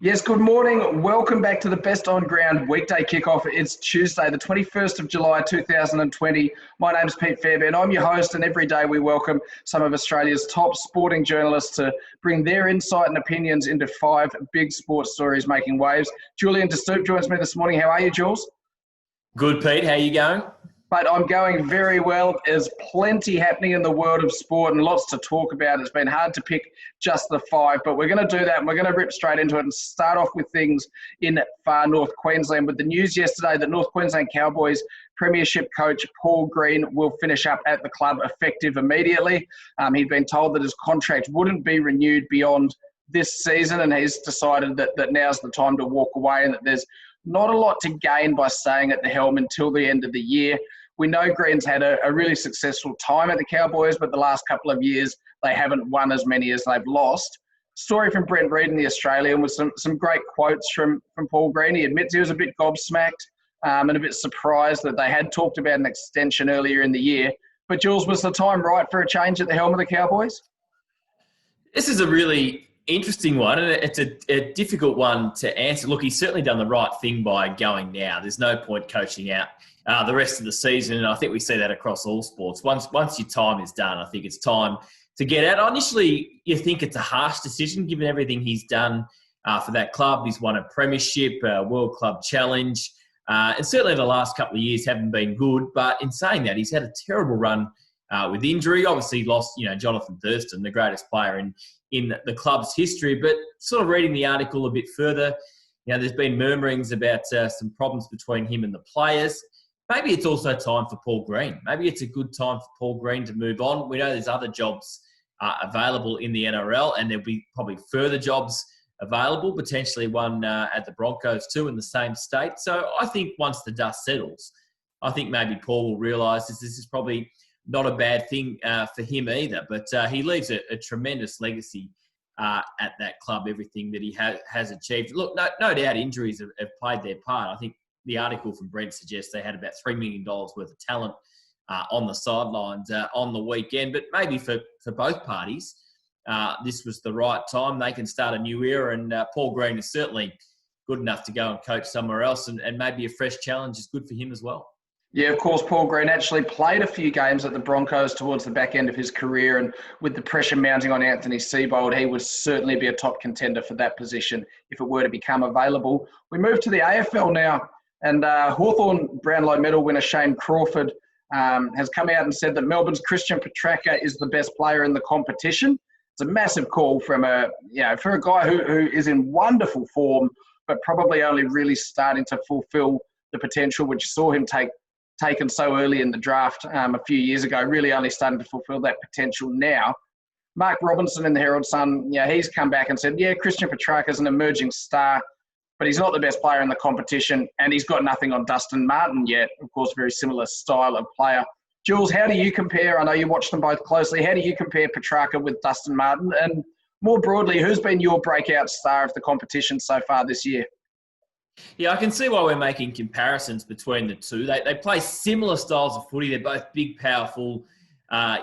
Yes, good morning. Welcome back to the best On Ground Weekday Kickoff. It's Tuesday, the 21st of July, 2020. My name's Pete Fairbairn. I'm your host, and every day we welcome some of Australia's top sporting journalists to bring their insight and opinions into 5 big sports stories making waves. Julian De Stoop joins me this morning. How are you, Jules? Good, Pete. How are you going? But I'm going very well. There's plenty happening in the world of sport and lots to talk about. It's been hard to pick just the 5, but we're going to do that, and we're going to rip straight into it and start off with things in far North Queensland with the news yesterday that North Queensland Cowboys Premiership coach Paul Green will finish up at the club effective immediately. He'd been told that his contract wouldn't be renewed beyond this season, and he's decided that now's the time to walk away and that there's not a lot to gain by staying at the helm until the end of the year. We know Green's had a really successful time at the Cowboys, but the last couple of years they haven't won as many as they've lost. Story from Brent Reid in The Australian with some great quotes from Paul Green. He admits he was a bit gobsmacked and a bit surprised that they had talked about an extension earlier in the year. But Jules, was the time right for a change at the helm of the Cowboys? This is a really interesting one, and it's a difficult one to answer. Look, he's certainly done the right thing by going now. There's no point coaching out the rest of the season, and I think we see that across all sports. Once your time is done, I think it's time to get out. Initially, you think it's a harsh decision given everything he's done for that club. He's won a premiership, a World Club Challenge, and certainly the last couple of years haven't been good. But in saying that, he's had a terrible run with injury. Obviously, lost Jonathan Thurston, the greatest player in the club's history. But sort of reading the article a bit further, there's been murmurings about some problems between him and the players. Maybe it's also time for Paul Green. Maybe it's a good time for Paul Green to move on. We know there's other jobs available in the NRL, and there'll be probably further jobs available, potentially one at the Broncos too in the same state. So I think once the dust settles, I think maybe Paul will realise this is probably not a bad thing for him either. But he leaves a tremendous legacy at that club, everything that he has achieved. Look, no doubt injuries have played their part. I think the article from Brent suggests they had about $3 million worth of talent on the sidelines on the weekend. But maybe for both parties, this was the right time. They can start a new era, and Paul Green is certainly good enough to go and coach somewhere else, and maybe a fresh challenge is good for him as well. Yeah, of course, Paul Green actually played a few games at the Broncos towards the back end of his career, and with the pressure mounting on Anthony Seibold, he would certainly be a top contender for that position if it were to become available. We move to the AFL now, and Hawthorn Brownlow medal winner Shane Crawford has come out and said that Melbourne's Christian Petracca is the best player in the competition. It's a massive call from for a guy who is in wonderful form, but probably only really starting to fulfil the potential which saw him taken so early in the draft a few years ago, really only starting to fulfil that potential now. Mark Robinson in the Herald Sun, he's come back and said, Christian Petracca is an emerging star, but he's not the best player in the competition, and he's got nothing on Dustin Martin yet. Of course, very similar style of player. Jules, how do you compare? I know you watched them both closely. How do you compare Petracca with Dustin Martin? And more broadly, who's been your breakout star of the competition so far this year? Yeah, I can see why we're making comparisons between the two. They play similar styles of footy. They're both big, powerful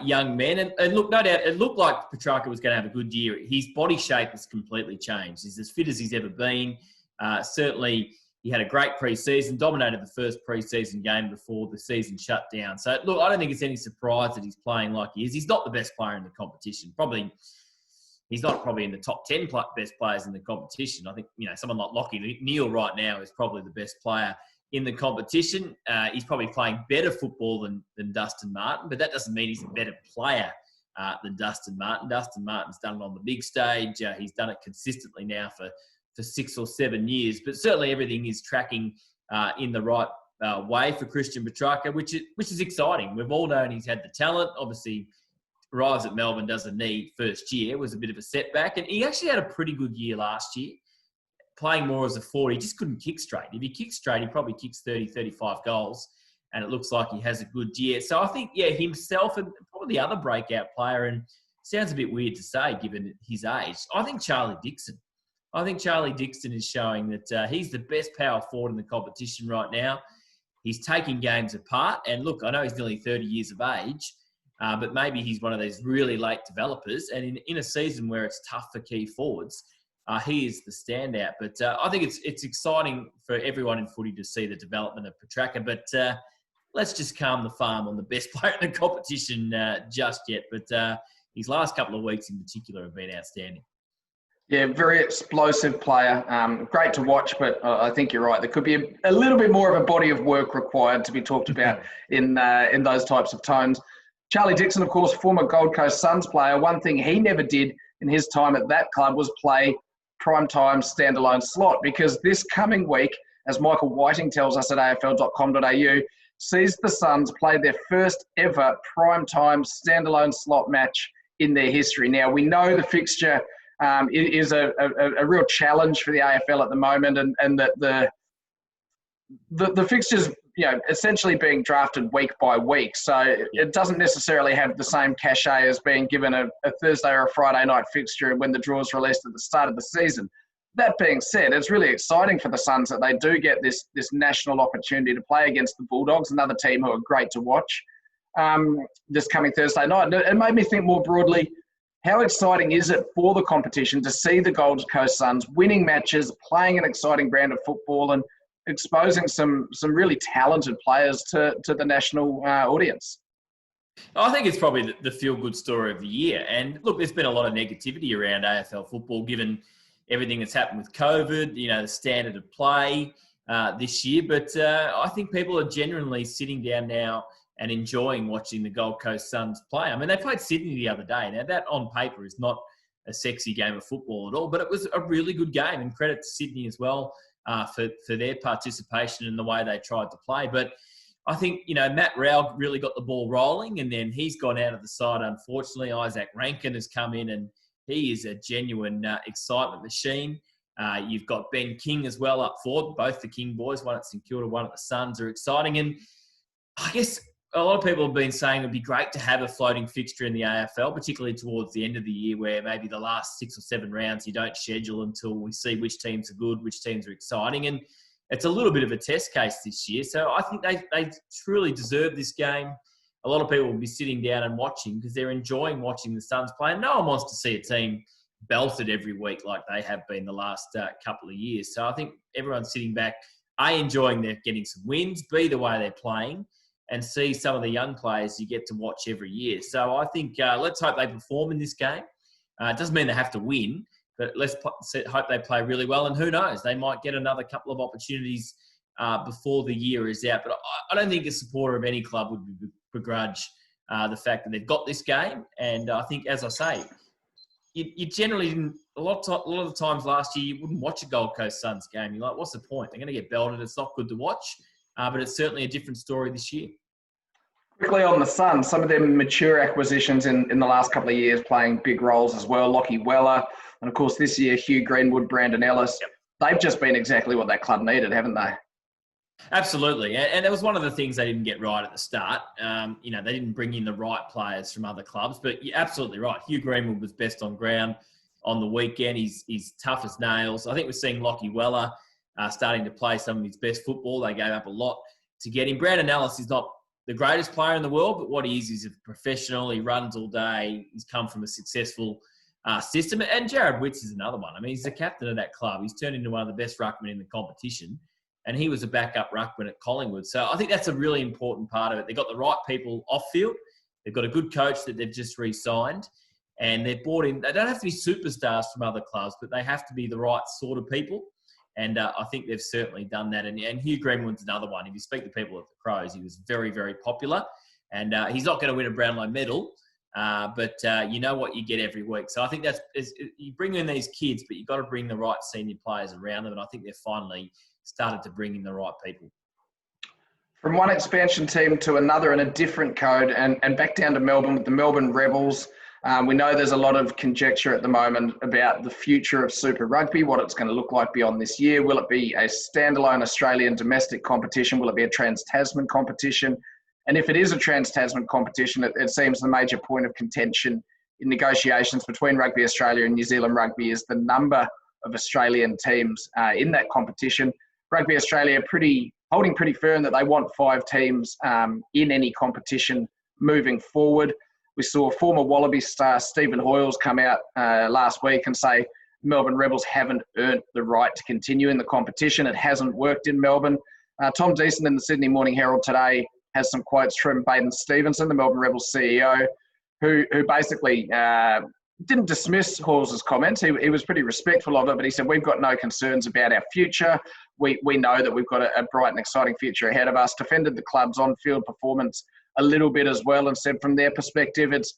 young men. And look, no doubt, it looked like Petracca was going to have a good year. His body shape has completely changed. He's as fit as he's ever been. Certainly, he had a great pre-season, dominated the first pre-season game before the season shut down. So, look, I don't think it's any surprise that he's playing like he is. He's not the best player in the competition. He's not probably in the top 10 best players in the competition. I think, someone like Lachie Neale right now is probably the best player in the competition. He's probably playing better football than Dustin Martin, but that doesn't mean he's a better player than Dustin Martin. Dustin Martin's done it on the big stage. He's done it consistently now for 6 or 7 years. But certainly everything is tracking in the right way for Christian Petracca, which is exciting. We've all known he's had the talent. Obviously, arrives at Melbourne, does a knee first year, was a bit of a setback. And he actually had a pretty good year last year, playing more as a forward. He just couldn't kick straight. If he kicked straight, he probably kicks 30, 35 goals. And it looks like he has a good year. So I think, himself and probably the other breakout player, and sounds a bit weird to say given his age, I think Charlie Dixon. I think Charlie Dixon is showing that he's the best power forward in the competition right now. He's taking games apart. And look, I know he's nearly 30 years of age, but maybe he's one of these really late developers. And in a season where it's tough for key forwards, he is the standout. But I think it's exciting for everyone in footy to see the development of Petracca. But let's just calm the farm on the best player in the competition just yet. But his last couple of weeks in particular have been outstanding. Yeah, very explosive player. Great to watch, but I think you're right. There could be a little bit more of a body of work required to be talked about in those types of tones. Charlie Dixon, of course, former Gold Coast Suns player. One thing he never did in his time at that club was play primetime standalone slot, because this coming week, as Michael Whiting tells us at afl.com.au, sees the Suns play their first ever primetime standalone slot match in their history. Now, we know the fixture is a real challenge for the AFL at the moment, and that the fixtures, essentially being drafted week by week. So it doesn't necessarily have the same cachet as being given a Thursday or a Friday night fixture when the draw is released at the start of the season. That being said, it's really exciting for the Suns that they do get this national opportunity to play against the Bulldogs, another team who are great to watch, this coming Thursday night. It made me think more broadly, how exciting is it for the competition to see the Gold Coast Suns winning matches, playing an exciting brand of football, and exposing some really talented players to the national audience? I think it's probably the feel-good story of the year. And look, there's been a lot of negativity around AFL football, given everything that's happened with COVID, the standard of play this year. But I think people are genuinely sitting down now and enjoying watching the Gold Coast Suns play. I mean, they played Sydney the other day. Now, that on paper is not a sexy game of football at all, but it was a really good game, and credit to Sydney as well for their participation in the way they tried to play. But I think, Matt Rowell really got the ball rolling, and then he's gone out of the side, unfortunately. Isaac Rankin has come in, and he is a genuine excitement machine. You've got Ben King as well up forward. Both the King boys, one at St Kilda, one at the Suns, are exciting. And I guess a lot of people have been saying it would be great to have a floating fixture in the AFL, particularly towards the end of the year, where maybe the last 6 or 7 rounds you don't schedule until we see which teams are good, which teams are exciting. And it's a little bit of a test case this year. So I think they truly deserve this game. A lot of people will be sitting down and watching because they're enjoying watching the Suns play. And no one wants to see a team belted every week like they have been the last couple of years. So I think everyone's sitting back, A, enjoying they're getting some wins, B, the way they're playing, and see some of the young players you get to watch every year. So I think let's hope they perform in this game. It doesn't mean they have to win, but let's hope they play really well. And who knows, they might get another couple of opportunities before the year is out. But I don't think a supporter of any club would begrudge the fact that they've got this game. And I think, as I say, you generally didn't, a lot of the times last year, you wouldn't watch a Gold Coast Suns game. You're like, what's the point? They're going to get belted. It's not good to watch. But it's certainly a different story this year. Quickly on the Suns, some of their mature acquisitions in the last couple of years playing big roles as well. Lockie Weller, and of course this year, Hugh Greenwood, Brandon Ellis. Yep. They've just been exactly what that club needed, haven't they? Absolutely. And that was one of the things they didn't get right at the start. They didn't bring in the right players from other clubs. But you're absolutely right. Hugh Greenwood was best on ground on the weekend. He's tough as nails. I think we're seeing Lockie Weller starting to play some of his best football. They gave up a lot to get him. Brandon Ellis is not the greatest player in the world, but what he is, he's a professional. He runs all day. He's come from a successful system. And Jared Witts is another one. I mean, he's the captain of that club. He's turned into one of the best ruckmen in the competition, and he was a backup ruckman at Collingwood. So I think that's a really important part of it. They've got the right people off field. They've got a good coach that they've just re-signed, and they've brought in, they don't have to be superstars from other clubs, but they have to be the right sort of people. And I think they've certainly done that. And Hugh Greenwood's another one. If you speak to people at the Crows, he was very, very popular. And he's not going to win a Brownlow medal, but you know what you get every week. So I think you bring in these kids, but you've got to bring the right senior players around them. And I think they've finally started to bring in the right people. From one expansion team to another in a different code, and back down to Melbourne with the Melbourne Rebels. We know there's a lot of conjecture at the moment about the future of Super Rugby, what it's going to look like beyond this year. Will it be a standalone Australian domestic competition? Will it be a trans-Tasman competition? And if it is a trans-Tasman competition, it seems the major point of contention in negotiations between Rugby Australia and New Zealand Rugby is the number of Australian teams in that competition. Rugby Australia holding pretty firm that they want 5 teams in any competition moving forward. We saw former Wallaby star Stephen Hoyles come out last week and say Melbourne Rebels haven't earned the right to continue in the competition. It hasn't worked in Melbourne. Tom Deason in the Sydney Morning Herald today has some quotes from Baden Stevenson, the Melbourne Rebels CEO, who basically didn't dismiss Hall's comments. He was pretty respectful of it, but he said, we've got no concerns about our future. We know that we've got a bright and exciting future ahead of us. Defended the club's on-field performance a little bit as well, and said from their perspective, it's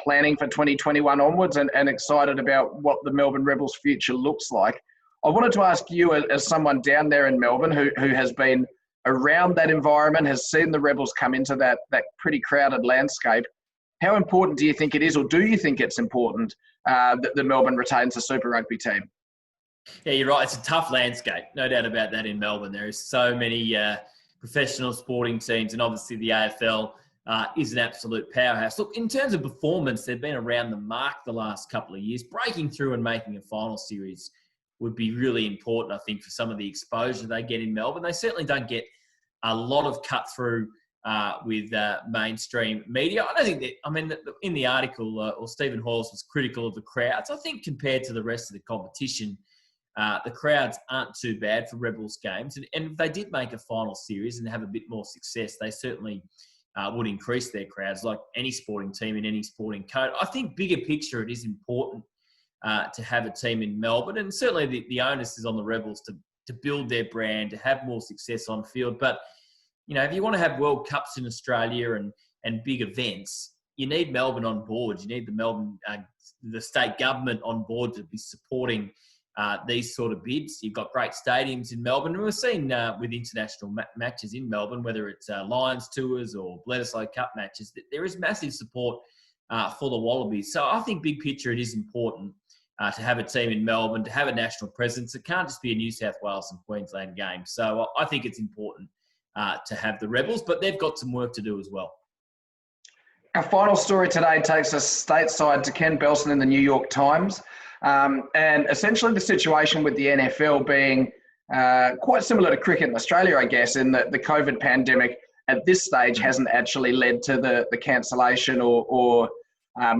planning for 2021 onwards and excited about what the Melbourne Rebels' future looks like. I wanted to ask you, as someone down there in Melbourne who has been around that environment, has seen the Rebels come into that pretty crowded landscape, how important do you think it is, or do you think it's important that the Melbourne retains a Super Rugby team? Yeah, you're right. It's a tough landscape. No doubt about that in Melbourne. There is so many professional sporting teams, and obviously the AFL is an absolute powerhouse. Look, in terms of performance, they've been around the mark the last couple of years. Breaking through and making a final series would be really important, I think, for some of the exposure they get in Melbourne. They certainly don't get a lot of cut through with mainstream media. I don't think that, I mean, in the article, or Stephen Hawes was critical of the crowds. I think compared to the rest of the competition, the crowds aren't too bad for Rebels games. And if they did make a final series and have a bit more success, they certainly would increase their crowds, like any sporting team in any sporting code. I think bigger picture, it is important to have a team in Melbourne, and certainly the onus is on the Rebels to build their brand, to have more success on field. But you know, if you want to have World Cups in Australia and big events, you need Melbourne on board. You need the state government on board to be supporting these sort of bids. You've got great stadiums in Melbourne. And we've seen with international matches in Melbourne, whether it's Lions tours or Bledisloe Cup matches, that there is massive support for the Wallabies. So I think big picture, it is important to have a team in Melbourne, to have a national presence. It can't just be a New South Wales and Queensland game. So I think it's important to have the Rebels, but they've got some work to do as well. Our final story today takes us stateside to Ken Belson in the New York Times. And essentially the situation with the NFL being quite similar to cricket in Australia, I guess, in that the COVID pandemic at this stage hasn't actually led to the cancellation or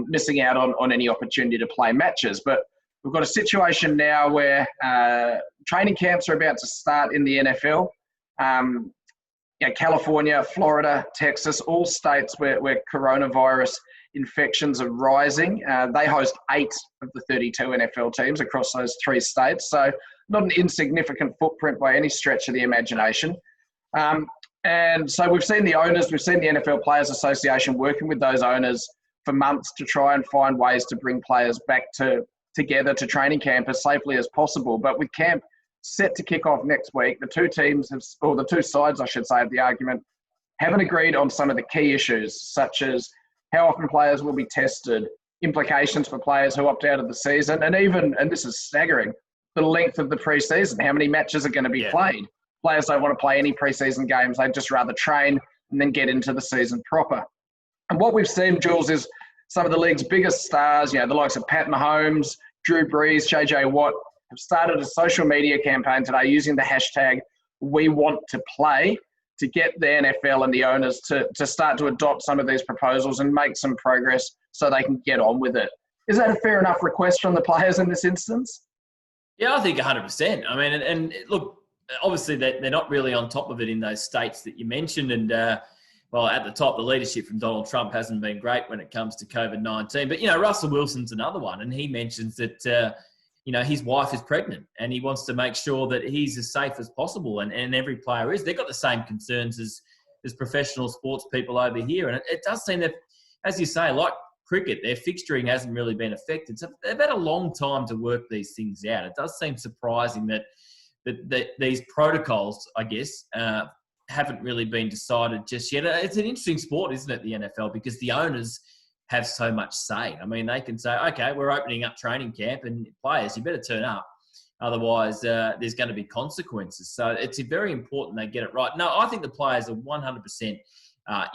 missing out on any opportunity to play matches. But we've got a situation now where training camps are about to start in the NFL. California, Florida, Texas, all states where coronavirus infections are rising. They host 8 of the 32 NFL teams across those 3 states. So not an insignificant footprint by any stretch of the imagination. And so we've seen the owners, we've seen the NFL Players Association working with those owners for months to try and find ways to bring players back together to training camp as safely as possible. But with camp set to kick off next week, the two sides, I should say, of the argument haven't agreed on some of the key issues, such as how often players will be tested, implications for players who opt out of the season, and even, and this is staggering, the length of the preseason, how many matches are going to be played. Players don't want to play any preseason games. They'd just rather train and then get into the season proper. And what we've seen, Jules, is some of the league's biggest stars, the likes of Pat Mahomes, Drew Brees, JJ Watt, have started a social media campaign today using the hashtag #WeWantToPlay to get the NFL and the owners to start to adopt some of these proposals and make some progress so they can get on with it. Is that a fair enough request from the players in this instance? Yeah, I think 100%. I mean, and look, obviously they're not really on top of it in those states that you mentioned. And, well, at the top, the leadership from Donald Trump hasn't been great when it comes to COVID-19. But, Russell Wilson's another one. And he mentions that, his wife is pregnant and he wants to make sure that he's as safe as possible. And every player is. They've got the same concerns as professional sports people over here. And it does seem that, as you say, like cricket, their fixturing hasn't really been affected. So they've had a long time to work these things out. It does seem surprising that these protocols, I guess, haven't really been decided just yet. It's an interesting sport, isn't it, the NFL, because the owners have so much say. I mean, they can say, okay, we're opening up training camp and players, you better turn up. Otherwise, there's going to be consequences. So it's very important they get it right. No, I think the players are 100%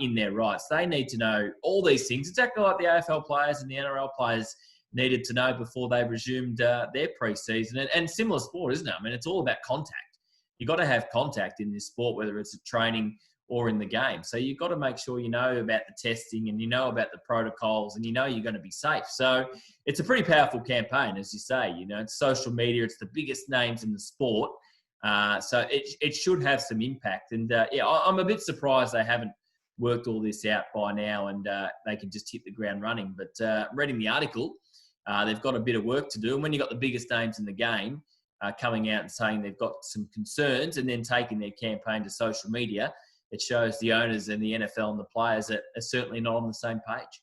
in their rights. They need to know all these things, exactly like the AFL players and the NRL players needed to know before they resumed their pre-season. And similar sport, isn't it? I mean, it's all about contact. You've got to have contact in this sport, whether it's a training or in the game. So you've got to make sure you know about the testing and you know about the protocols and you know you're going to be safe. So it's a pretty powerful campaign, as you say. You know, it's social media, it's the biggest names in the sport. So it should have some impact. And I'm a bit surprised they haven't worked all this out by now and they can just hit the ground running. But reading the article, they've got a bit of work to do. And when you've got the biggest names in the game coming out and saying they've got some concerns and then taking their campaign to social media, it shows the owners and the NFL and the players are certainly not on the same page.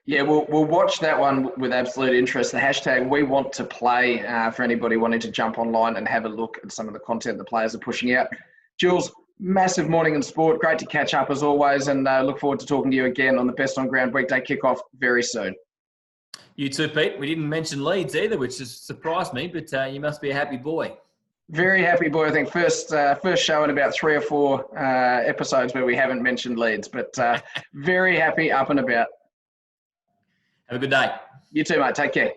Yeah, we'll watch that one with absolute interest. The hashtag We Want to Play for anybody wanting to jump online and have a look at some of the content the players are pushing out. Jules, massive morning in sport. Great to catch up as always, and look forward to talking to you again on the Best On Ground Weekday Kickoff very soon. You too, Pete. We didn't mention Leeds either, which has surprised me, but you must be a happy boy. Very happy boy. I think first show in about 3 or 4 episodes where we haven't mentioned Leeds, but very happy up and about. Have a good day. You too, mate. Take care.